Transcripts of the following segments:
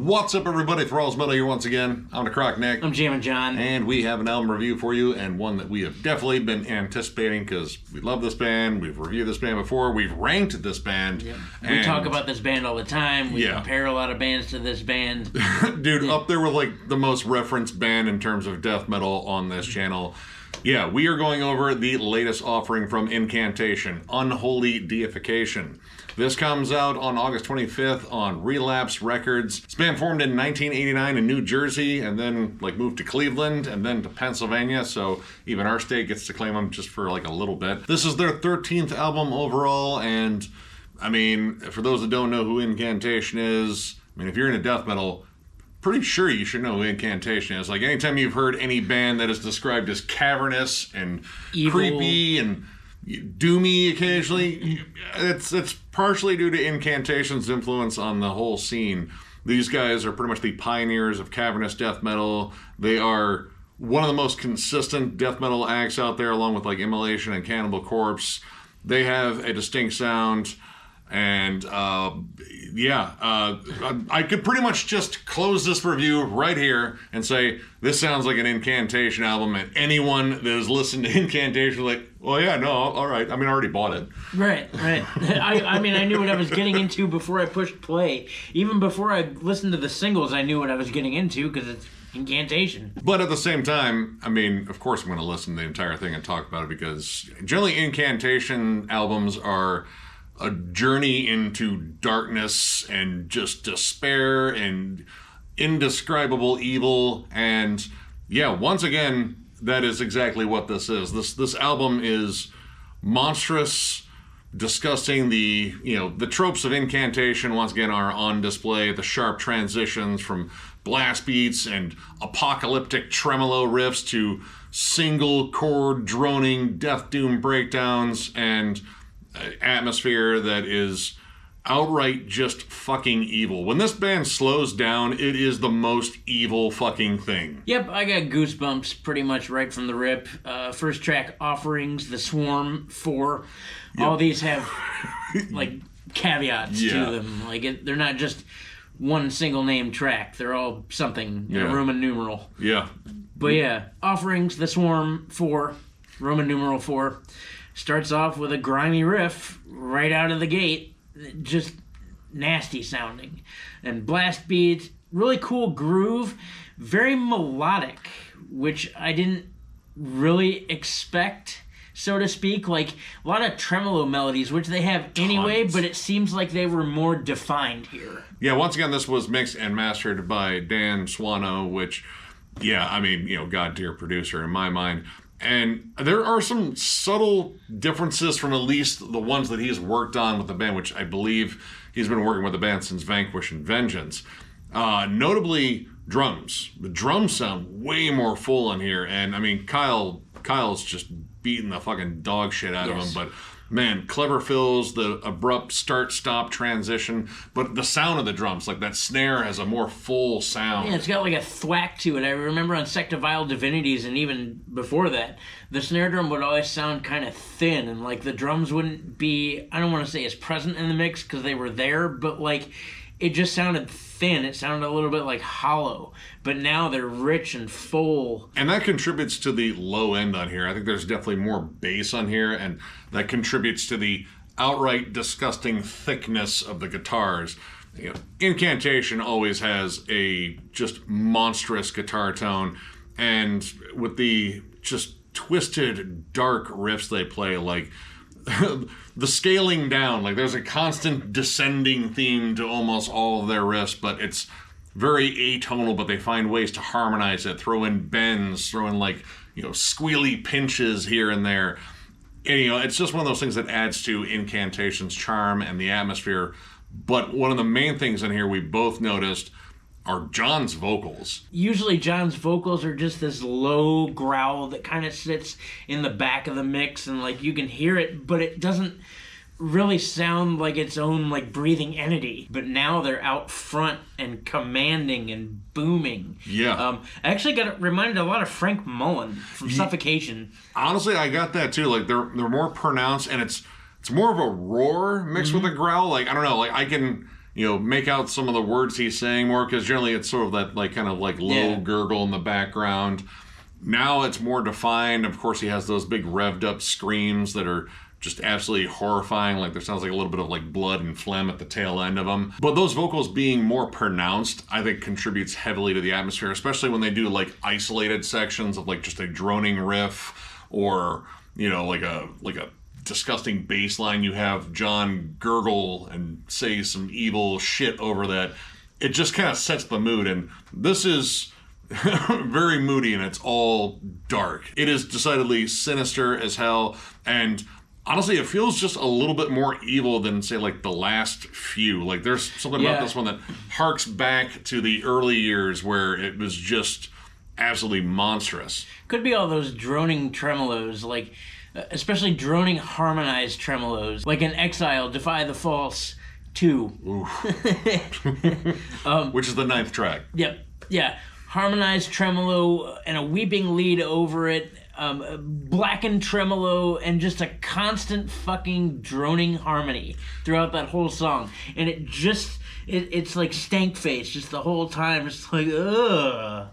What's up, everybody? Thralls Metal here once again. I'm Necrotic Nick. I'm Jammin John. And we have an album review for you, and one that we have definitely been anticipating because we love this band. We've reviewed this band before. We've ranked this band. Yep. We talk about this band all the time. We compare a lot of bands to this band. Dude, up there with like the most referenced band in terms of death metal on this channel. Yeah, we are going over the latest offering from Incantation, Unholy Deification. This comes out on August 25th on Relapse Records. This band formed in 1989 in New Jersey and then moved to Cleveland and then to Pennsylvania, so even our state gets to claim them just for like a little bit. This is their 13th album overall, and I mean, for those that don't know who Incantation is, I mean, if you're into death metal, pretty sure you should know who Incantation is. Like, anytime you've heard any band that is described as cavernous and evil, creepy and doomy occasionally, it's partially due to Incantation's influence on the whole scene. These guys are pretty much the pioneers of cavernous death metal. They are one of the most consistent death metal acts out there, along with like Immolation and Cannibal Corpse. They have a distinct sound, and I could pretty much just close this review right here and say this sounds like an Incantation album, and anyone that has listened to Incantation is like, well, yeah, no, all right. I mean, I already bought it. Right. I mean, I knew what I was getting into before I pushed play. Even before I listened to the singles, I knew what I was getting into because it's Incantation. But at the same time, I mean, of course I'm going to listen to the entire thing and talk about it, because generally Incantation albums are a journey into darkness and just despair and indescribable evil. And yeah, once again, that is exactly what this is. This album is monstrous, disgusting. The tropes of Incantation once again are on display. The sharp transitions from blast beats and apocalyptic tremolo riffs to single chord droning death doom breakdowns and atmosphere that is outright just fucking evil. When this band slows down, it is the most evil fucking thing. Yep, I got goosebumps pretty much right from the rip. First track, Offerings, The Swarm, 4. Yep. All these have like caveats to them. Like they're not just one single name track. They're all something in a Roman numeral. Yeah. But yeah, Offerings, The Swarm, 4, Roman numeral 4. Starts off with a grimy riff right out of the gate, just nasty sounding. And blast beats, really cool groove, very melodic, which I didn't really expect, so to speak. Like, a lot of tremolo melodies, which they have anyway, but it seems like they were more defined here. Yeah, once again, this was mixed and mastered by Dan Swano, which, yeah, I mean, god tier producer in my mind. And there are some subtle differences from at least the ones that he's worked on with the band, which I believe he's been working with the band since Vanquish and Vengeance. Notably, drums. The drums sound way more full in here. And, I mean, Kyle's just beating the fucking dog shit out of him. But, man, clever fills, the abrupt start-stop transition. But the sound of the drums, like that snare has a more full sound. Yeah, it's got like a thwack to it. I remember on Sect of Vile Divinities, and even before that, the snare drum would always sound kind of thin, and like the drums wouldn't be, I don't want to say as present in the mix because they were there, but like it just sounded thin. It sounded a little bit like hollow. But now they're rich and full. And that contributes to the low end on here. I think there's definitely more bass on here, and that contributes to the outright disgusting thickness of the guitars. Incantation always has a just monstrous guitar tone, and with the just twisted, dark riffs they play, like the scaling down, like there's a constant descending theme to almost all of their riffs, but it's very atonal, but they find ways to harmonize it, throw in bends, throw in squealy pinches here and there. And, it's just one of those things that adds to Incantation's charm and the atmosphere. But one of the main things in here we both noticed are John's vocals. Usually John's vocals are just this low growl that kind of sits in the back of the mix, and like you can hear it, but it doesn't really sound like its own like breathing entity. But now they're out front and commanding and booming. Yeah. I actually got reminded a lot of Frank Mullen from Suffocation. Honestly, I got that too. Like they're more pronounced, and it's more of a roar mixed with a growl. Like, I don't know, like I can make out some of the words he's saying more, because generally it's sort of that like kind of like low gurgle in the background. Now it's more defined. Of course, he has those big revved up screams that are just absolutely horrifying. Like there sounds like a little bit of like blood and phlegm at the tail end of them. But those vocals being more pronounced, I think contributes heavily to the atmosphere, especially when they do like isolated sections of like just a droning riff, or like a disgusting bass line. You have John gurgle and say some evil shit over that. It just kind of sets the mood, and this is very moody, and it's all dark. It is decidedly sinister as hell, and honestly, it feels just a little bit more evil than, say, like the last few. Like there's something about this one that harks back to the early years where it was just absolutely monstrous. Could be all those droning tremolos, like especially droning harmonized tremolos, like in Exile, Defy the False 2. Which is the 9th track. Yep, yeah. Harmonized tremolo and a weeping lead over it, blackened tremolo, and just a constant fucking droning harmony throughout that whole song. And it's like stank face just the whole time. It's like, ugh.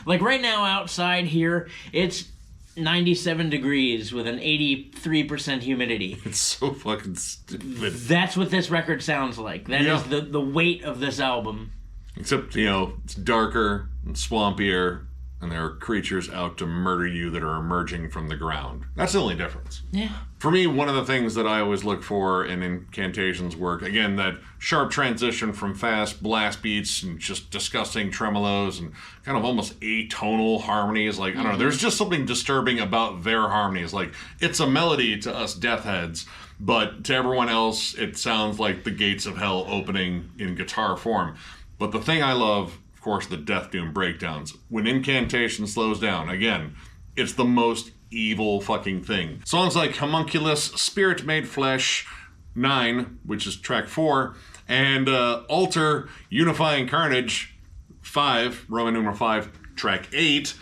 Like right now outside here, it's 97 degrees with an 83% humidity. It's so fucking stupid. That's what this record sounds like. That is the weight of this album. Except, it's darker and swampier, and there are creatures out to murder you that are emerging from the ground. That's the only difference. Yeah. For me, one of the things that I always look for in Incantation's work, again, that sharp transition from fast blast beats and just disgusting tremolos and kind of almost atonal harmonies. Like, I don't know, there's just something disturbing about their harmonies. Like, it's a melody to us death heads, but to everyone else, it sounds like the gates of hell opening in guitar form. But the thing I love, of course, the Death Doom breakdowns. When Incantation slows down, again, it's the most evil fucking thing. Songs like Homunculus, Spirit Made Flesh, 9, which is track 4, and Altar, Unifying Carnage, 5, Roman numeral 5, track 8.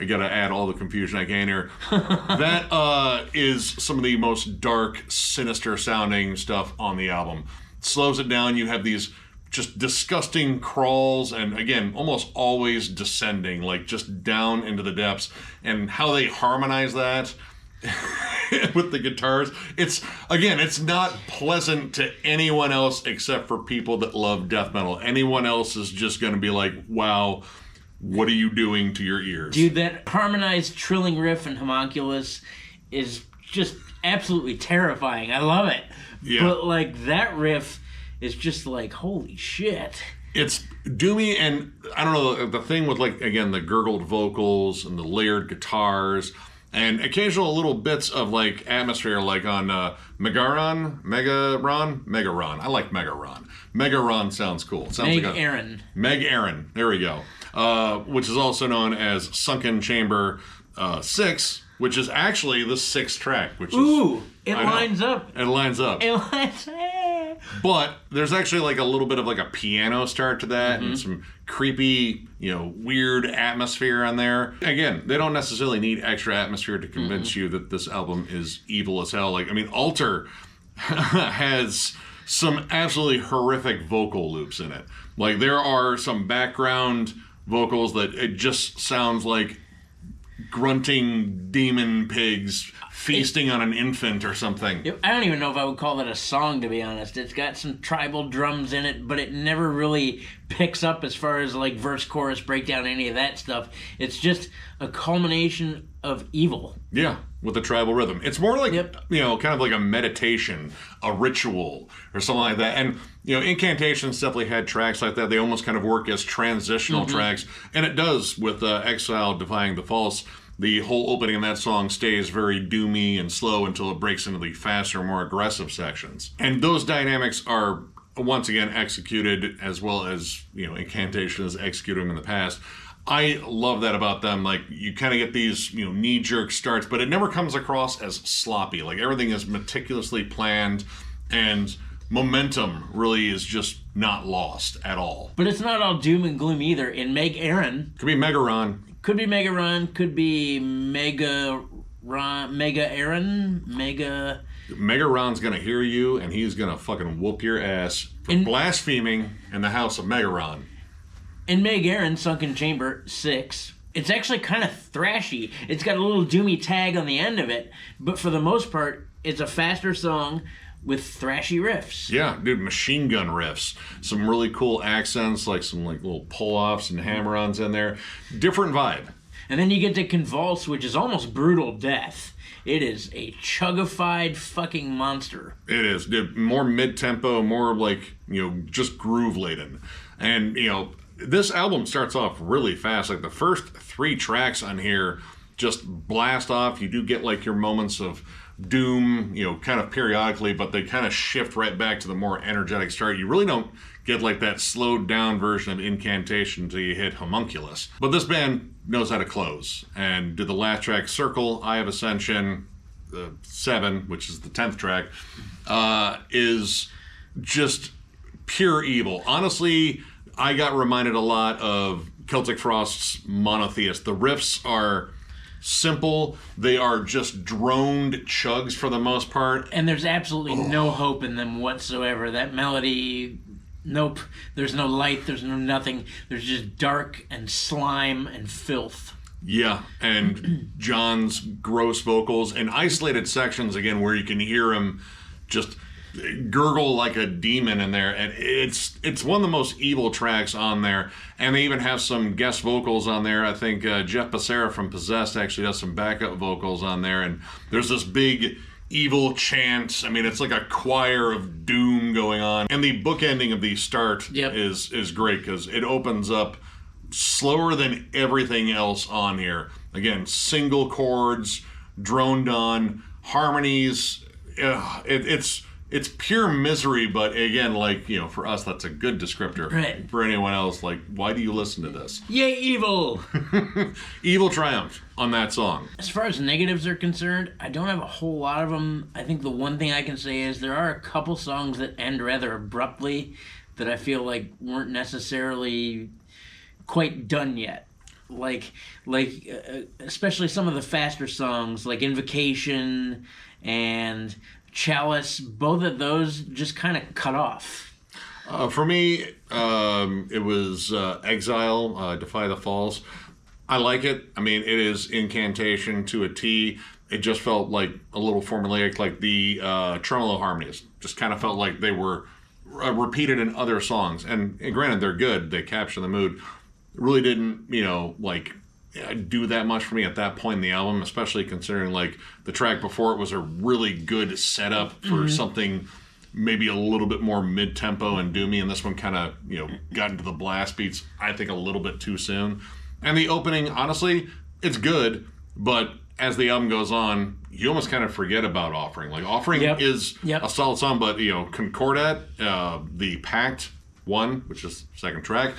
I gotta add all the confusion I can here. That is some of the most dark, sinister sounding stuff on the album. It slows it down. You have these just disgusting crawls, and again, almost always descending, like just down into the depths, and how they harmonize that with the guitars. It's not pleasant to anyone else except for people that love death metal. Anyone else is just going to be like, wow, what are you doing to your ears? Dude, that harmonized trilling riff in Homunculus is just absolutely terrifying. I love it. Yeah. But like that riff is just like, holy shit. It's doomy, and I don't know, the thing with, like, again, the gurgled vocals and the layered guitars and occasional little bits of, like, atmosphere, like on Megaron. I like Megaron. Megaron sounds cool. It sounds like Aaron. Meg Aaron. There we go. Which is also known as Sunken Chamber 6, which is actually the 6th track. Which it lines up. It lines up. But there's actually like a little bit of like a piano start to that, and some creepy, weird atmosphere on there. Again, they don't necessarily need extra atmosphere to convince you that this album is evil as hell. Like, I mean, Altar has some absolutely horrific vocal loops in it. Like, there are some background vocals that it just sounds like grunting demon pigs feasting on an infant or something. I don't even know if I would call that a song, to be honest. It's got some tribal drums in it, but it never really picks up as far as like verse, chorus, breakdown, any of that stuff. It's just a culmination of evil. Yeah, with a tribal rhythm. It's more like, kind of like a meditation, a ritual, or something like that. And, Incantation's definitely had tracks like that. They almost kind of work as transitional tracks. And it does with Exile, Defying the False. The whole opening of that song stays very doomy and slow until it breaks into the faster, more aggressive sections. And those dynamics are, once again, executed as well as, Incantation has executed them in the past. I love that about them. Like, you kind of get these, knee-jerk starts, but it never comes across as sloppy. Like, everything is meticulously planned, and momentum really is just not lost at all. But it's not all doom and gloom either. In Meg Aaron... Could be Megaron. Could be Megaron, could be Mega Aaron, Megaron's gonna hear you, and he's gonna fucking whoop your ass blaspheming in the house of Megaron. In Meg Aaron, Sunken Chamber 6, it's actually kind of thrashy. It's got a little doomy tag on the end of it, but for the most part, it's a faster song with thrashy riffs. Yeah, dude, machine gun riffs. Some really cool accents, like some like little pull-offs and hammer-ons in there. Different vibe. And then you get to Convulse, which is almost brutal death. It is a chugified fucking monster. It is, dude. More mid-tempo, more like, just groove-laden. And, this album starts off really fast. Like the first 3 tracks on here just blast off. You do get like your moments of doom, kind of periodically, but they kind of shift right back to the more energetic start. You really don't get like that slowed down version of Incantation until you hit Homunculus. But this band knows how to close. And do the last track, Circle, Eye of Ascension, 7, which is the 10th track, is just pure evil. Honestly, I got reminded a lot of Celtic Frost's Monotheist. The riffs are simple. They are just droned chugs for the most part. And there's absolutely no hope in them whatsoever. That melody, nope. There's no light. There's no nothing. There's just dark and slime and filth. Yeah, and John's gross vocals and isolated sections, again, where you can hear him just gurgle like a demon in there, and it's one of the most evil tracks on there. And they even have some guest vocals on there. I think Jeff Becerra from Possessed actually does some backup vocals on there, and there's this big evil chant. I mean, it's like a choir of doom going on. And the bookending of the start is great, because it opens up slower than everything else on here. Again, single chords, droned on, harmonies. It's pure misery, but again, like, for us, that's a good descriptor. Right. For anyone else, like, why do you listen to this? Yay, evil! Evil triumphed on that song. As far as negatives are concerned, I don't have a whole lot of them. I think the one thing I can say is there are a couple songs that end rather abruptly that I feel like weren't necessarily quite done yet. Like especially some of the faster songs, like Invocation and Chalice, both of those just kind of cut off. For me, it was Exile, Defy the Falls. I like it. I mean, it is Incantation to a T. It just felt like a little formulaic, like the tremolo harmonies. Just kind of felt like they were repeated in other songs. And granted, they're good. They capture the mood. Really didn't, do that much for me at that point in the album, especially considering like the track before it was a really good setup for something maybe a little bit more mid-tempo and doomy, and this one kind of got into the blast beats I think a little bit too soon. And the opening, honestly, it's good, but as the album goes on, you almost kind of forget about Offering. Like Offering is a solid song, but Concordat, the Pact one, which is the second track,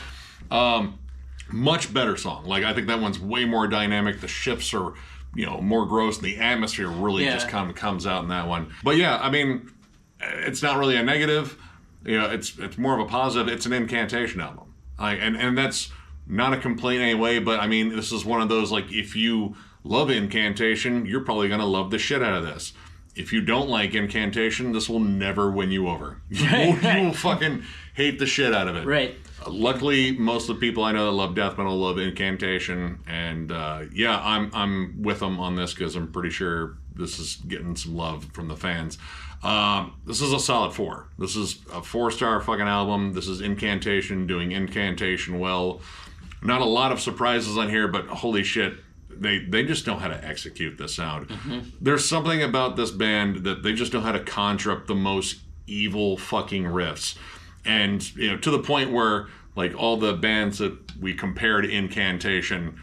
much better song. Like, I think that one's way more dynamic. The shifts are, more gross. The atmosphere really just comes out in that one. But yeah, I mean, it's not really a negative. It's more of a positive. It's an Incantation album. And that's not a complaint anyway, but I mean, this is one of those, like, if you love Incantation, you're probably going to love the shit out of this. If you don't like Incantation, this will never win you over. You will fucking hate the shit out of it. Right. Luckily, most of the people I know that love death metal love Incantation, and I'm with them on this because I'm pretty sure this is getting some love from the fans. This is a solid 4. This is a 4-star fucking album. This is Incantation doing Incantation well. Not a lot of surprises on here, but holy shit, they just know how to execute this sound. There's something about this band that they just know how to conjure up the most evil fucking riffs. And, to the point where, like, all the bands that we compare to Incantation,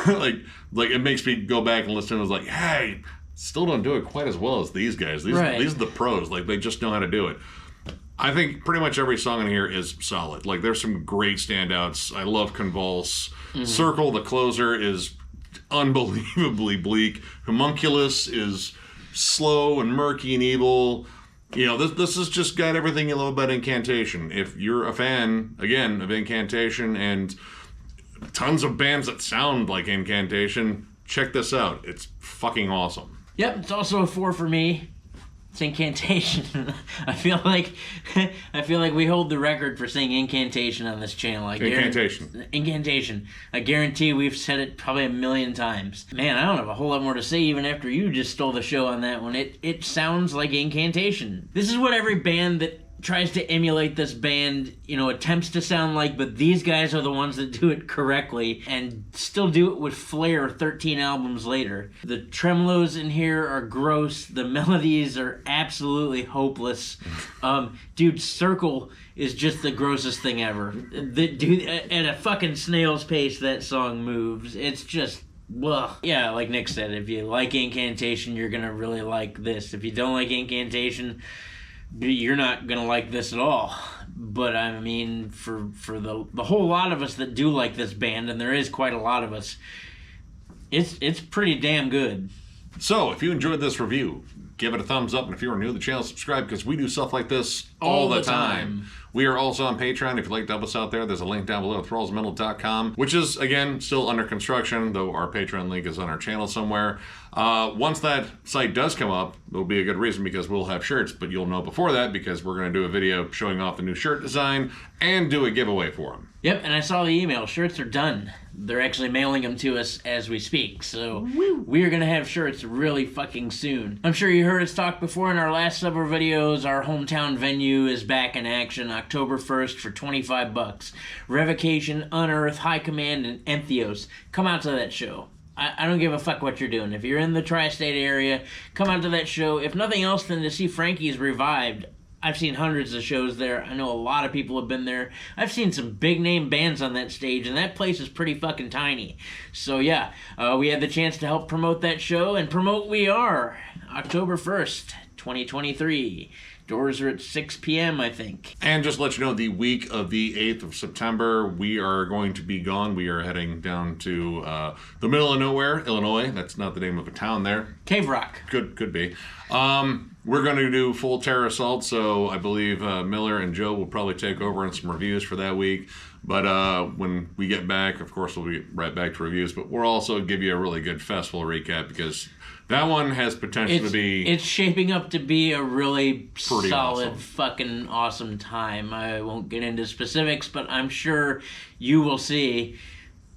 like it makes me go back and listen and was like, hey, still don't do it quite as well as these guys. These are the pros. Like, they just know how to do it. I think pretty much every song in here is solid. Like, there's some great standouts. I love Convulse. Circle, the closer, is unbelievably bleak. Homunculus is slow and murky and evil. This has just got everything you love about Incantation. If you're a fan, again, of Incantation and tons of bands that sound like Incantation, check this out. It's fucking awesome. Yep, it's also a 4 for me. It's Incantation. I feel like we hold the record for saying Incantation on this channel. Incantation. I guarantee we've said it probably a million times. Man, I don't have a whole lot more to say even after you just stole the show on that one. It sounds like Incantation. This is what every band that tries to emulate this band, attempts to sound like, but these guys are the ones that do it correctly and still do it with flair 13 albums later. The tremolos in here are gross. The melodies are absolutely hopeless. Dude, Circle is just the grossest thing ever. Dude, at a fucking snail's pace, that song moves. It's just... Well, yeah, like Nick said, if you like Incantation, you're gonna really like this. If you don't like Incantation, you're not gonna like this at all. But I mean, for the whole lot of us that do like this band, and there is quite a lot of us, it's pretty damn good. So if you enjoyed this review, give it a thumbs up, and if you are new to the channel, subscribe, because we do stuff like this all the time. We are also on Patreon. If you'd like to help us out there, there's a link down below at thrallsmetal.com, which is, again, still under construction, though our Patreon link is on our channel somewhere. Once that site does come up, there'll be a good reason, because we'll have shirts, but you'll know before that, because we're going to do a video showing off the new shirt design and do a giveaway for them. Yep, and I saw the email. Shirts are done. They're actually mailing them to us as we speak, so we are going to have shirts really fucking soon. I'm sure you heard us talk before in our last several videos. Our hometown venue is back in action October 1st for $25. Revocation, Unearth, High Command, and Entheos. Come out to that show. I don't give a fuck what you're doing. If you're in the tri-state area, come out to that show. If nothing else than to see Frankie's Revived. I've seen hundreds of shows there. I know a lot of people have been there. I've seen some big name bands on that stage, and that place is pretty fucking tiny. So yeah, we had the chance to help promote that show, and promote we are. October 1st, 2023. Doors are at 6 p.m., I think. And just to let you know, the week of the 8th of September, we are going to be gone. We are heading down to the middle of nowhere, Illinois. That's not the name of a town there. Cave Rock. Could be. We're going to do full Terror Assault, so I believe Miller and Joe will probably take over on some reviews for that week. But when we get back, of course, we'll be right back to reviews. But we'll also give you a really good festival recap, because that one has potential to be... It's shaping up to be a really solid, awesome. Fucking awesome time. I won't get into specifics, but I'm sure you will see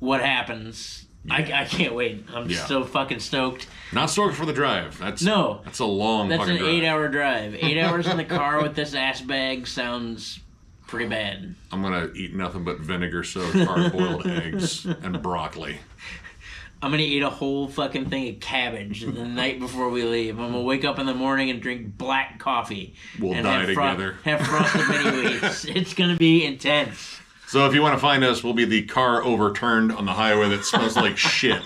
what happens. Yeah. I can't wait. I'm so fucking stoked. Not stoked for the drive. That's a long That's fucking an drive. 8-hour drive. 8 hours in the car with this ass bag sounds pretty bad. I'm going to eat nothing but vinegar-soaked hard-boiled eggs and broccoli. I'm going to eat a whole fucking thing of cabbage the night before we leave. I'm going to wake up in the morning and drink black coffee. We'll die together. Have frosted mini wheats. It's going to be intense. So if you want to find us, we'll be the car overturned on the highway that smells like shit.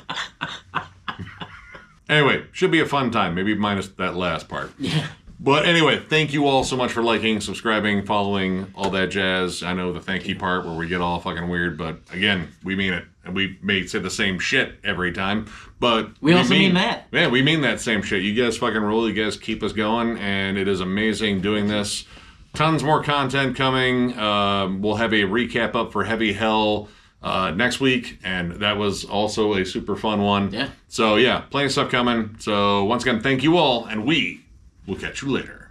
Anyway, should be a fun time. Maybe minus that last part. Yeah. But anyway, thank you all so much for liking, subscribing, following, all that jazz. I know the thank you part where we get all fucking weird, but again, we mean it. And we may say the same shit every time, but we also mean that. Yeah, we mean that same shit. You guys fucking rule. You guys keep us going, and it is amazing doing this. Tons more content coming. We'll have a recap up for Heavy Hell next week, and that was also a super fun one. Yeah. So yeah, plenty of stuff coming. So once again, thank you all, and we will catch you later.